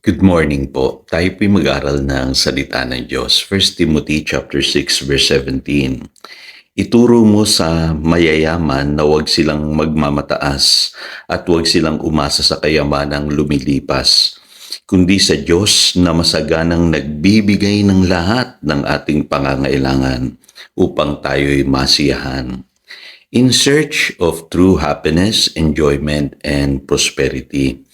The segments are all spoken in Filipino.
Good morning po. Tayo po'y mag-aral ng salita ng Diyos. First Timothy chapter 6 verse 17. Ituro mo sa mayayaman na huwag silang magmamataas at huwag silang umasa sa kayamanang lumilipas, kundi sa Diyos na masaganang nagbibigay ng lahat ng ating pangangailangan upang tayo'y masiyahan. In search of true happiness, enjoyment, and prosperity.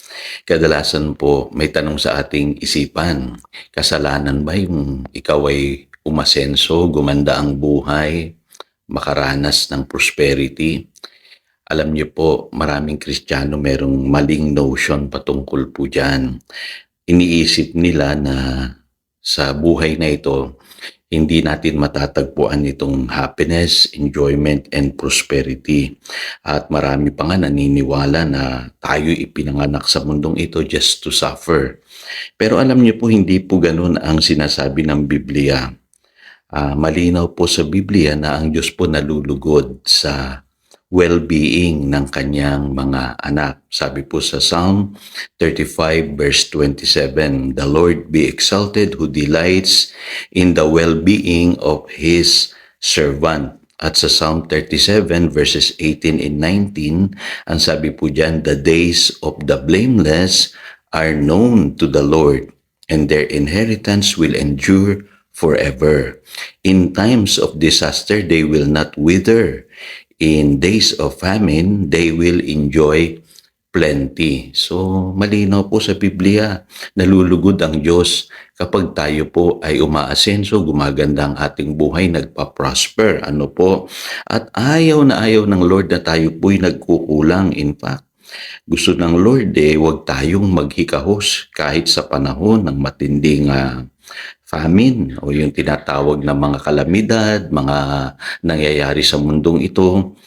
Kadalasan po may tanong sa ating isipan, kasalanan ba yung ikaw ay umasenso, gumanda ang buhay, makaranas ng prosperity? Alam niyo po, maraming Kristiyano merong maling notion patungkol po dyan. Iniisip nila na sa buhay na ito, hindi natin matatagpuan itong happiness, enjoyment, and prosperity. At marami pa nga naniniwala na tayo ipinanganak sa mundong ito just to suffer. Pero alam niyo po, hindi po ganun ang sinasabi ng Biblia. Malinaw po sa Biblia na ang Diyos po nalulugod sa well-being ng kanyang mga anak. Sabi po sa Psalm 35 verse 27, "The Lord be exalted who delights in the well-being of His servant." At sa Psalm 37 verses 18 and 19, ang sabi po dyan, "The days of the blameless are known to the Lord, and their inheritance will endure forever. In times of disaster, they will not wither. In days of famine, they will enjoy plenty." So, malinaw po sa Biblia, nalulugod ang Diyos kapag tayo po ay umaasenso, gumaganda ang ating buhay, nagpa-prosper. Ano po? At ayaw na ayaw ng Lord na tayo po'y nagkukulang. In fact, gusto ng Lord huwag tayong maghikahos kahit sa panahon ng matinding famine o yung tinatawag na mga kalamidad, mga nangyayari sa mundong ito.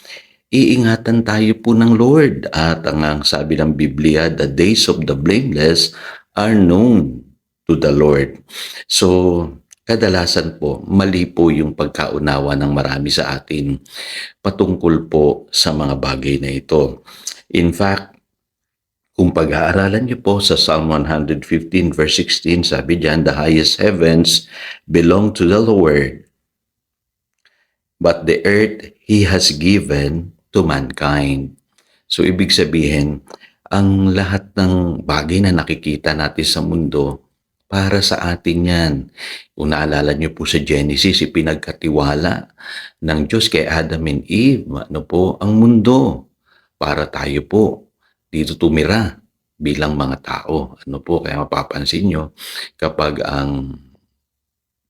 Iingatan tayo po ng Lord at ang sabi ng Biblia, "The days of the blameless are known to the Lord." So, kadalasan po, mali po yung pagkaunawa ng marami sa atin patungkol po sa mga bagay na ito. In fact, kung pag-aaralan niyo po sa Psalm 115 verse 16, sabi diyan, "The highest heavens belong to the Lord, but the earth He has given to mankind." So, ibig sabihin, ang lahat ng bagay na nakikita natin sa mundo, para sa atin yan. Kung naalala niyo po sa Genesis, ipinagkatiwala ng Diyos kay Adam and Eve, ano po, ang mundo, para tayo po dito tumira bilang mga tao. Ano po, kaya mapapansin nyo, kapag ang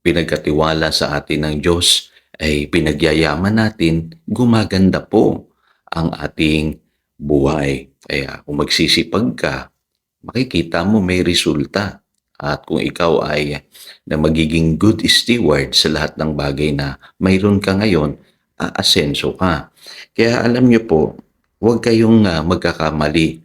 pinagkatiwala sa atin ng Diyos ay pinagyayaman natin, gumaganda po ang ating buhay. Kaya kung magsisipag ka, makikita mo may resulta. At kung ikaw ay na magiging good steward sa lahat ng bagay na mayroon ka ngayon, aasenso ka. Kaya alam niyo po, huwag kayong magkakamali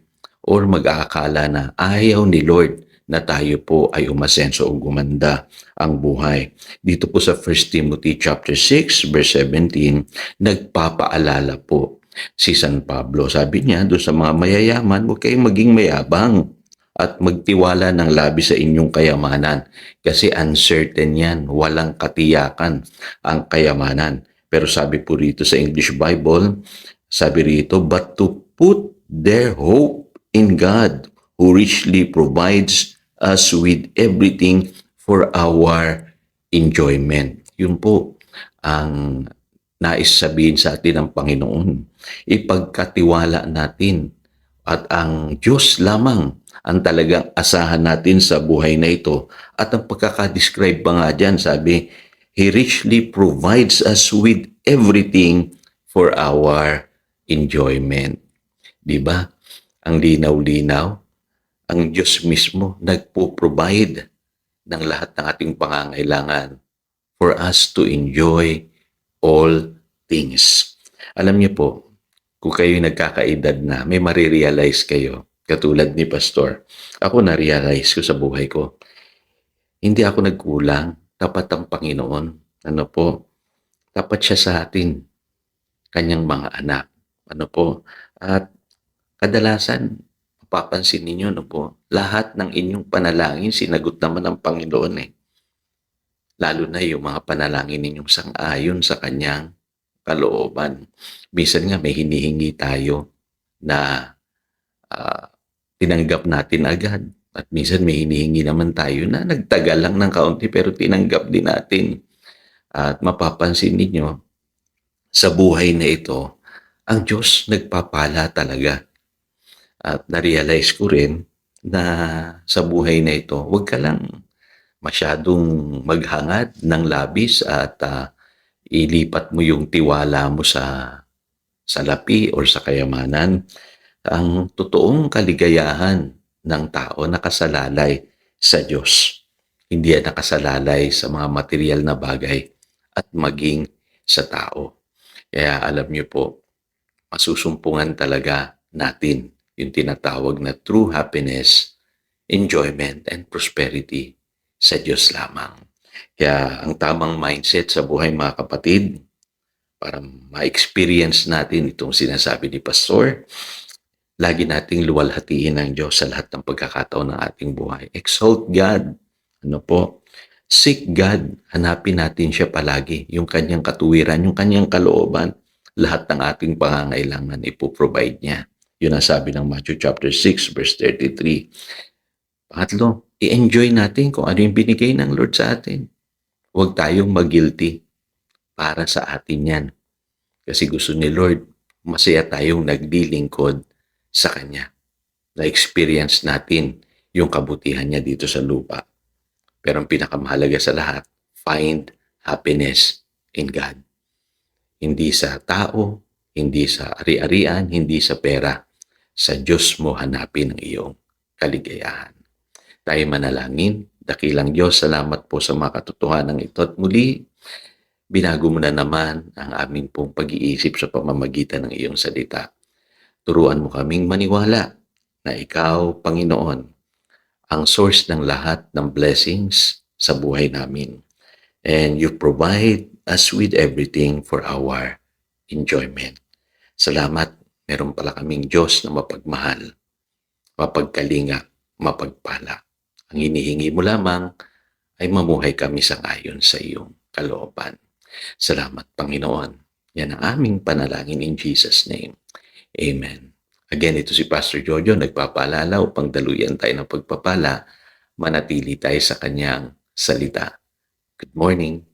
or mag-aakala na ayaw ni Lord na tayo po ay umasenso o gumanda ang buhay. Dito po sa 1 Timothy chapter 6 verse 17, nagpapaalala po si San Pablo. Sabi niya doon sa mga mayayaman, huwag kayong maging mayabang at magtiwala ng labis sa inyong kayamanan kasi uncertain yan, walang katiyakan ang kayamanan. Pero sabi po rito sa English Bible, sabi rito, "But to put their hope in God, who richly provides us with everything for our enjoyment." Yun po ang nais sabihin sa atin ng Panginoon. Ipagkatiwala natin at ang Diyos lamang ang talagang asahan natin sa buhay na ito. At ang pagkakadescribe pa nga dyan, sabi, He richly provides us with everything for our enjoyment. Diba? Ang linaw-linaw. Ang Diyos mismo nagpo-provide ng lahat ng ating pangangailangan for us to enjoy all things. Alam niyo po, kung kayo nagkakaedad na, may marirealize kayo, katulad ni Pastor. Ako na-realize ko sa buhay ko, hindi ako nagkulang, tapat ang Panginoon. Ano po, tapat siya sa atin, kanyang mga anak. Ano po, at kadalasan, Papansin ninyo, no po, lahat ng inyong panalangin, sinagot naman ng Panginoon eh. Lalo na yung mga panalangin ninyong sang-ayon sa kanyang kalooban. Minsan nga may hinihingi tayo na ah, tinanggap natin agad. At minsan may hinihingi naman tayo na nagtagal lang ng kaunti pero tinanggap din natin. At mapapansin ninyo, sa buhay na ito, ang Diyos nagpapala talaga. At na-realize ko rin na sa buhay na ito, huwag ka lang masyadong maghangad ng labis at ilipat mo yung tiwala mo sa salapi or sa kayamanan. Ang totoong kaligayahan ng tao nakasalalay sa Diyos. Hindi yan nakasalalay sa mga material na bagay at maging sa tao. Kaya alam niyo po, masusumpungan talaga natin yung tinatawag na true happiness, enjoyment, and prosperity sa Diyos lamang. Kaya ang tamang mindset sa buhay mga kapatid, para ma-experience natin itong sinasabi ni Pastor, lagi nating luwalhatiin ang Diyos sa lahat ng pagkakataon ng ating buhay. Exalt God. Ano po? Seek God. Hanapin natin siya palagi. Yung kanyang katuwiran, yung kanyang kalooban. Lahat ng ating pangangailangan ipoprovide niya. Yun ang sabi ng Matthew chapter 6 verse 33. Pangatlo, i-enjoy natin kung ano yung binigay ng Lord sa atin. Huwag tayong mag-guilty para sa atin yan. Kasi gusto ni Lord, masaya tayong naglilingkod sa Kanya. Na-experience natin yung kabutihan niya dito sa lupa. Pero ang pinakamahalaga sa lahat, find happiness in God. Hindi sa tao, hindi sa ari-arian, hindi sa pera. Sa Diyos mo hanapin ang iyong kaligayahan. Tayo manalangin. Dakilang Diyos, salamat po sa mga katotohanan ito. At muli, binago mo na naman ang aming pong pag-iisip sa pamamagitan ng iyong salita. Turuan mo kaming maniwala na ikaw, Panginoon, ang source ng lahat ng blessings sa buhay namin. And you provide us with everything for our enjoyment. Salamat, meron pala kaming Diyos na mapagmahal, mapagkalinga, mapagpala. Ang hinihingi mo lamang ay mamuhay kami sang-ayon sa iyong kalooban. Salamat, Panginoon. Yan ang aming panalangin in Jesus' name. Amen. Again, ito si Pastor Jojo, nagpapaalala upang daluyan tayo ng pagpapala, manatili tayo sa kanyang salita. Good morning.